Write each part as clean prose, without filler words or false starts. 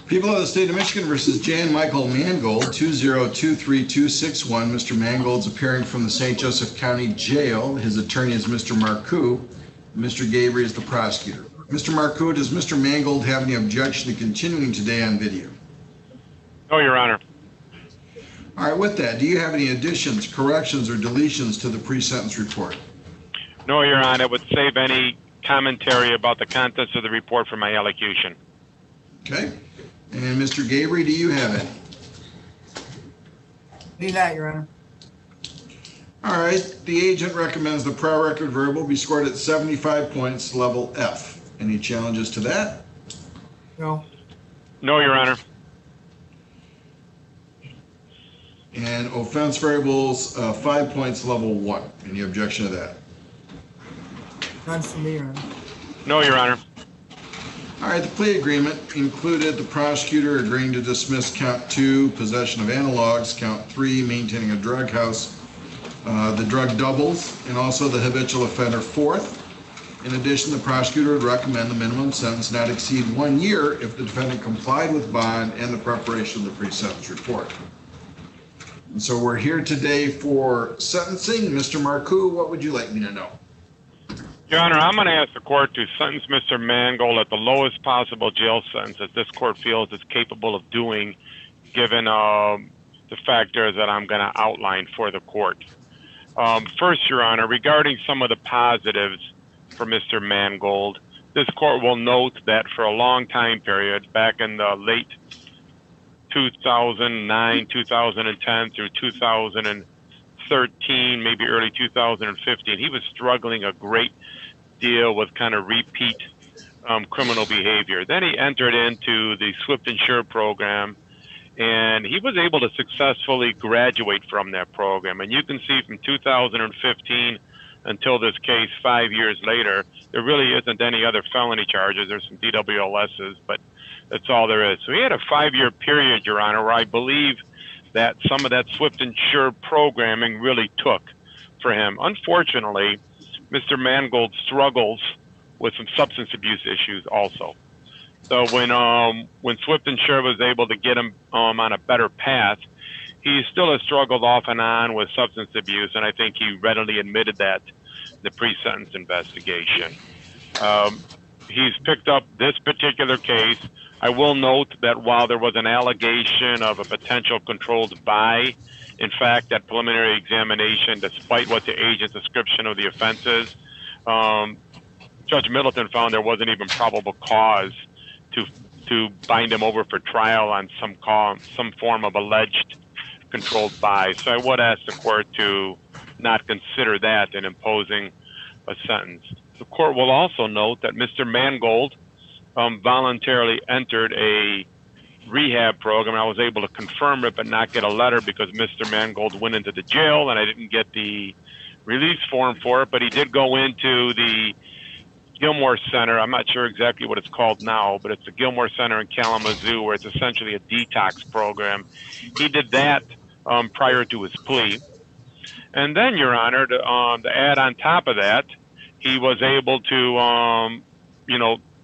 People of the State of Michigan versus Jan Michael Mangold, 2023261. Mr. Mangold's appearing from the St. Joseph County Jail. His attorney is Mr. Marcoux. Mr. Gabriel is the prosecutor. Mr. Marcoux, does Mr. Mangold have any objection to continuing today on video? No, Your Honor. All right, with that, do you have any additions, corrections, or deletions to the pre-sentence report? No, Your Honor. It would save any commentary about the contents of the report for my elocution. Okay. And Mr. Gabriel, do you have any? Do that, Your Honor. All right. The agent recommends the prior record variable be scored at 75 points, level F. Any challenges to that? No. No, Your Honor. And offense variables, 5 points, level 1. Any objection to that? None for me, Your Honor. No, Your Honor. All right, the plea agreement included the prosecutor agreeing to dismiss count 2, possession of analogs, count 3, maintaining a drug house, the drug doubles, and also the habitual offender 4th. In addition, the prosecutor would recommend the minimum sentence not exceed 1 year if the defendant complied with bond and the preparation of the pre-sentence report. And so we're here today for sentencing. Mr. Marcoux, what would you like me to know? Your Honor, I'm going to ask the court to sentence Mr. Mangold at the lowest possible jail sentence that this court feels is capable of doing, given the factors that I'm going to outline for the court. First, Your Honor, regarding some of the positives for Mr. Mangold, this court will note that for a long time period, back in the late 2009, 2010 through 2013, maybe early 2015, he was struggling a great deal with kind of repeat criminal behavior. Then he entered into the Swift Insure program, and he was able to successfully graduate from that program. And you can see from 2015 until this case 5 years later, there really isn't any other felony charges. There's some DWLSs, but that's all there is. So he had a 5-year period, Your Honor, where I believe that some of that Swift Insure programming really took for him. Unfortunately, Mr. Mangold struggles with some substance abuse issues also. So when Swift Insure was able to get him on a better path, he still has struggled off and on with substance abuse, and I think he readily admitted that in the pre-sentence investigation. He's picked up this particular case. I will note that while there was an allegation of a potential controlled buy, in fact, that preliminary examination, despite what the agent's description of the offense is, Judge Middleton found there wasn't even probable cause to bind him over for trial on some form of alleged controlled buy. So I would ask the court to not consider that in imposing a sentence. The court will also note that Mr. Mangold voluntarily entered a rehab program. I was able to confirm it but not get a letter because Mr. Mangold went into the jail and I didn't get the release form for it, but he did go into the Gilmore Center. I'm not sure exactly what it's called now, but it's the Gilmore Center in Kalamazoo, where it's essentially a detox program. He did that prior to his plea. And then, Your Honor, to add on top of that, he was able to,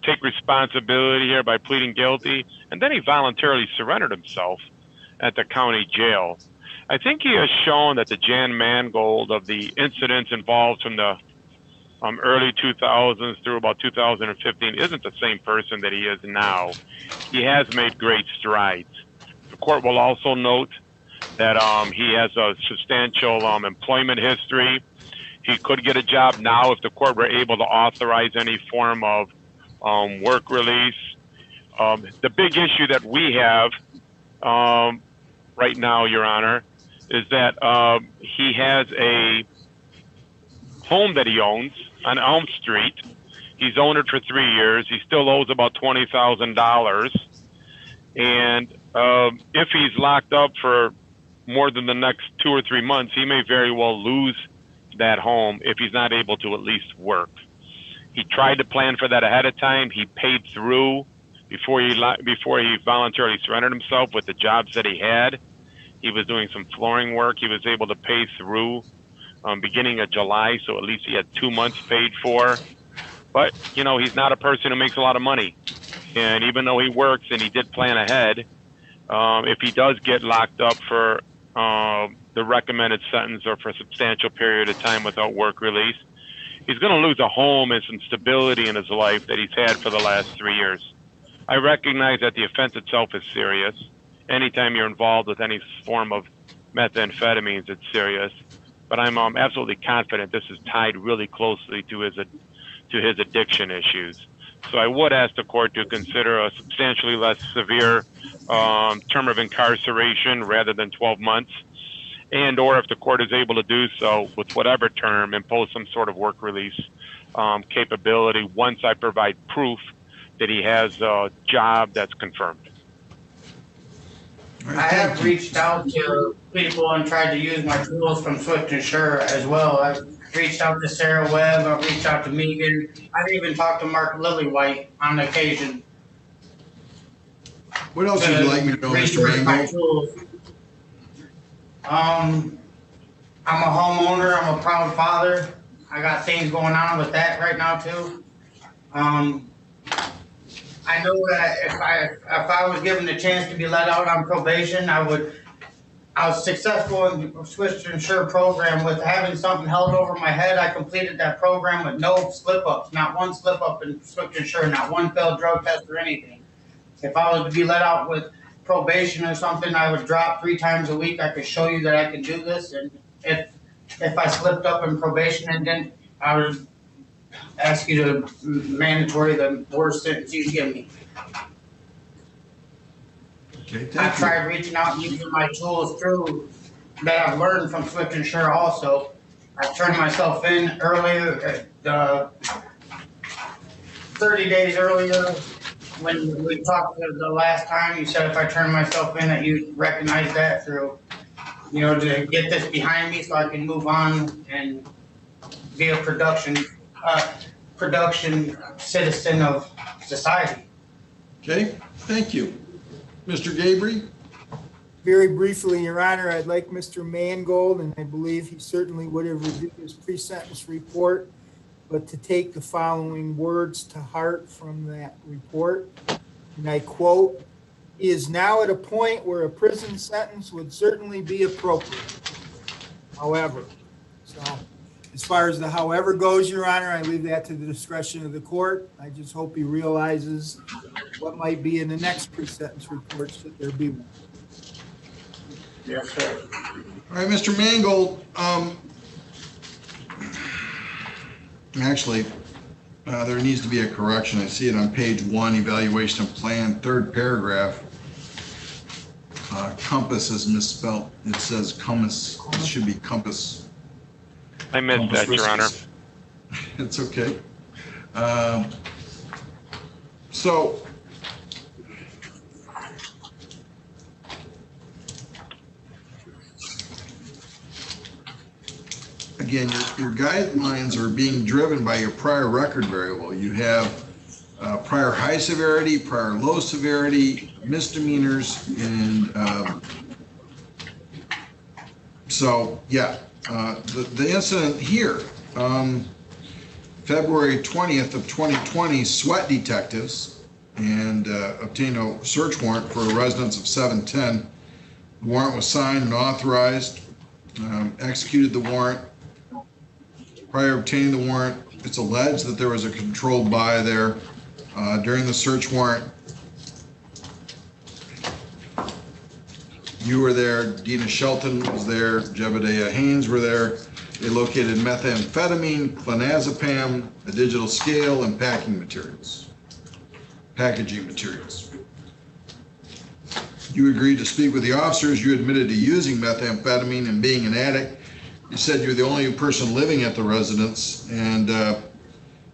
take responsibility here by pleading guilty, and then he voluntarily surrendered himself at the county jail. I think he has shown that the Jan Mangold of the incidents involved from the early 2000s through about 2015 isn't the same person that he is now. He has made great strides. The court will also note that he has a substantial employment history. He could get a job now if the court were able to authorize any form of work release. The big issue that we have right now, Your Honor, is that he has a home that he owns on Elm Street. He's owned it for 3 years. He still owes about $20,000. And if he's locked up for more than the next 2 or 3 months, he may very well lose that home if he's not able to at least work. He tried to plan for that ahead of time. He paid through before he voluntarily surrendered himself with the jobs that he had. He was doing some flooring work. He was able to pay through beginning of July, so at least he had 2 months paid for. But, he's not a person who makes a lot of money. And even though he works and he did plan ahead, if he does get locked up for the recommended sentence or for a substantial period of time without work release, he's going to lose a home and some stability in his life that he's had for the last 3 years. I recognize that the offense itself is serious. Anytime you're involved with any form of methamphetamines, it's serious. But I'm absolutely confident this is tied really closely to his addiction issues. So I would ask the court to consider a substantially less severe term of incarceration rather than 12 months, and or if the court is able to do so with whatever term, impose some sort of work release capability once I provide proof that he has a job that's confirmed. All right, I thank have you. reached out to people and tried to use my tools from Swift and Sure as well. I've reached out to Sarah Webb, I've reached out to Megan, I've even talked to Mark Lillywhite on occasion. What else would you like me to know, Mr. research my Mangold? tools. I'm a homeowner, I'm a proud father. I got things going on with that right now too. I know that if I was given the chance to be let out on probation, I was successful in the Swift and Sure program with having something held over my head. I completed that program with no slip ups, not one slip up in Swift and Sure, not one failed drug test or anything. If I was to be let out with probation or something, I would drop 3 times a week. I could show you that I can do this. And if I slipped up in probation and then I would ask you to mandatory the worst sentence you can give me. Okay, I've thank you. tried reaching out and using my tools through that I've learned from Swift and Sure also. I turned myself in earlier, 30 days earlier when we talked the last time. You said if I turned myself in that you recognize that through, to get this behind me so I can move on and be a production citizen of society. Okay, thank you. Mr. Gabry? Very briefly, Your Honor, I'd like Mr. Mangold, and I believe he certainly would have reviewed his pre-sentence report, but to take the following words to heart from that report, and I quote, "He is now at a point where a prison sentence would certainly be appropriate. However," so as far as the however goes, Your Honor, I leave that to the discretion of the court. I just hope he realizes what might be in the next pre-sentence report, should there be one. Yes, sir. All right, Mr. Mangold, actually, there needs to be a correction. I see it on page 1, evaluation of plan, 3rd paragraph. Compass is misspelled. It says compass. It should be compass. I missed that, Your Honor. It's okay. So, again, your guidelines are being driven by your prior record variable. You have prior high severity, prior low severity, misdemeanors, and so, yeah. The incident here, February 20th of 2020, sweat detectives and obtained a search warrant for a residence of 710. The warrant was signed and authorized, executed the warrant. Prior to obtaining the warrant, it's alleged that there was a controlled buy there. During the search warrant, you were there, Dina Shelton was there, Jebediah Haynes were there. They located methamphetamine, clonazepam, a digital scale, and packaging materials. You agreed to speak with the officers. You admitted to using methamphetamine and being an addict. You said you're the only person living at the residence, and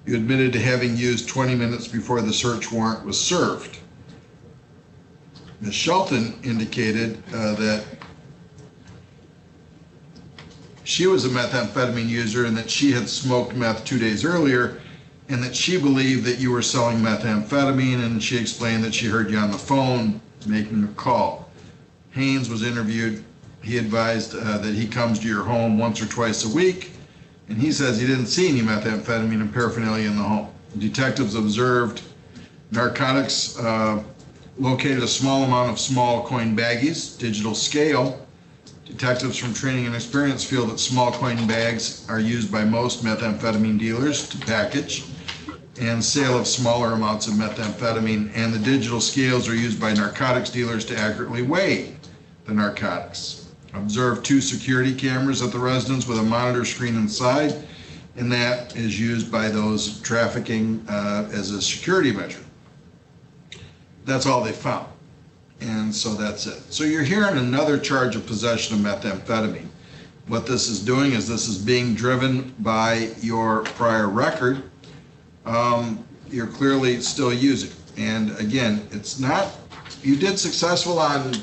you admitted to having used 20 minutes before the search warrant was served. Ms. Shelton indicated that she was a methamphetamine user and that she had smoked meth 2 days earlier, and that she believed that you were selling methamphetamine, and she explained that she heard you on the phone making a call. Haynes was interviewed. He advised that he comes to your home once or twice a week, and he says he didn't see any methamphetamine and paraphernalia in the home. Detectives observed Narcotics located a small amount of small coin baggies. Digital scale. Detectives from training and experience feel that small coin bags are used by most methamphetamine dealers to package and sale of smaller amounts of methamphetamine, and the digital scales are used by narcotics dealers to accurately weigh the narcotics. Observe 2 security cameras at the residence with a monitor screen inside, and that is used by those trafficking as a security measure. That's all they found. And so that's it. So you're hearing another charge of possession of methamphetamine. What this is doing is this is being driven by your prior record. You're clearly still using. And again, it's not, you did successful on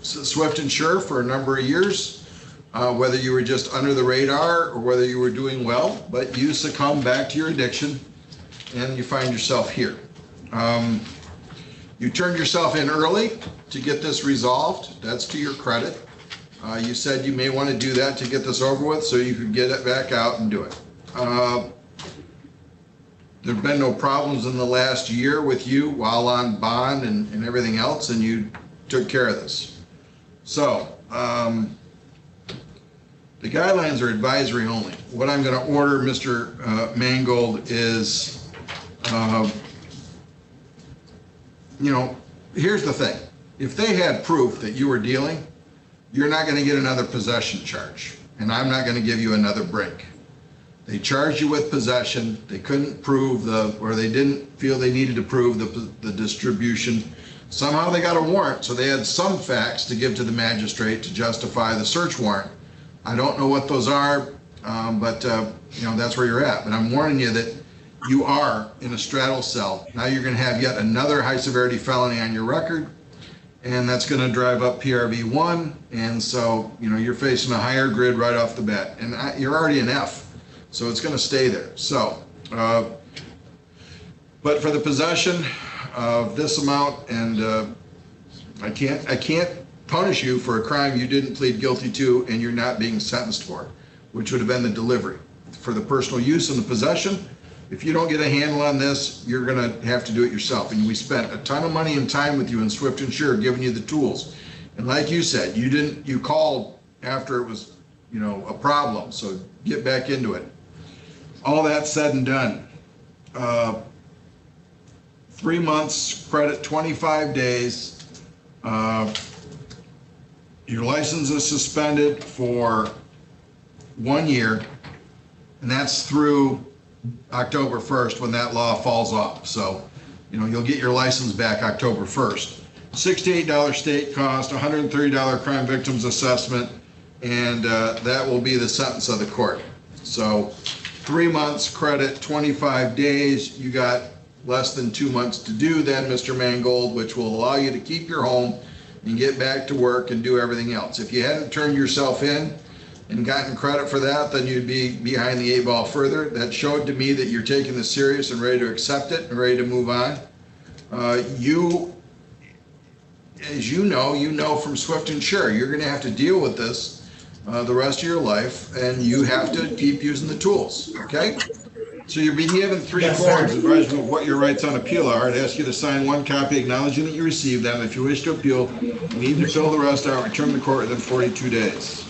Swift and Sure for a number of years, whether you were just under the radar or whether you were doing well, but you succumb back to your addiction and you find yourself here. You turned yourself in early to get this resolved. That's to your credit. You said you may want to do that to get this over with so you could get it back out and do it. There have been no problems in the last year with you while on bond and everything else, and you took care of this. So, the guidelines are advisory only. What I'm going to order Mr. Mangold is, you know, here's the thing. If they had proof that you were dealing, you're not going to get another possession charge, and I'm not going to give you another break. They charged you with possession. They couldn't prove or they didn't feel they needed to prove the distribution. Somehow they got a warrant, so they had some facts to give to the magistrate to justify the search warrant. I don't know what those are, but you know, that's where you're at. But I'm warning you that you are in a straddle cell. Now you're going to have yet another high severity felony on your record, and that's going to drive up PRV1. And so, you know, you're facing a higher grid right off the bat, and you're already an F. So it's going to stay there. So, but for the possession of this amount, and I can't punish you for a crime you didn't plead guilty to and you're not being sentenced for, which would have been the delivery. For the personal use and the possession, if you don't get a handle on this, you're going to have to do it yourself. And we spent a ton of money and time with you in Swift and Sure, giving you the tools. And like you said, you called after it was, you know, a problem. So get back into it. All that said and done, 3 months, credit 25 days. Your license is suspended for 1 year, and that's through October 1st when that law falls off. So, you know, you'll get your license back October 1st. $68 state cost, $130 crime victims assessment, and that will be the sentence of the court. So 3 months, credit 25 days. You got less than 2 months to do then, Mr. Mangold, which will allow you to keep your home and get back to work and do everything else. If you hadn't turned yourself in and gotten credit for that, then you'd be behind the 8 ball further. That showed to me that you're taking this serious and ready to accept it and ready to move on. As you know from Swift and Sure, you're going to have to deal with this the rest of your life, and you have to keep using the tools, okay? So you're being given 3 forms advising of what your rights on appeal are. I'd ask you to sign 1 copy acknowledging that you received them. If you wish to appeal, you need to fill the rest out, return to court within 42 days.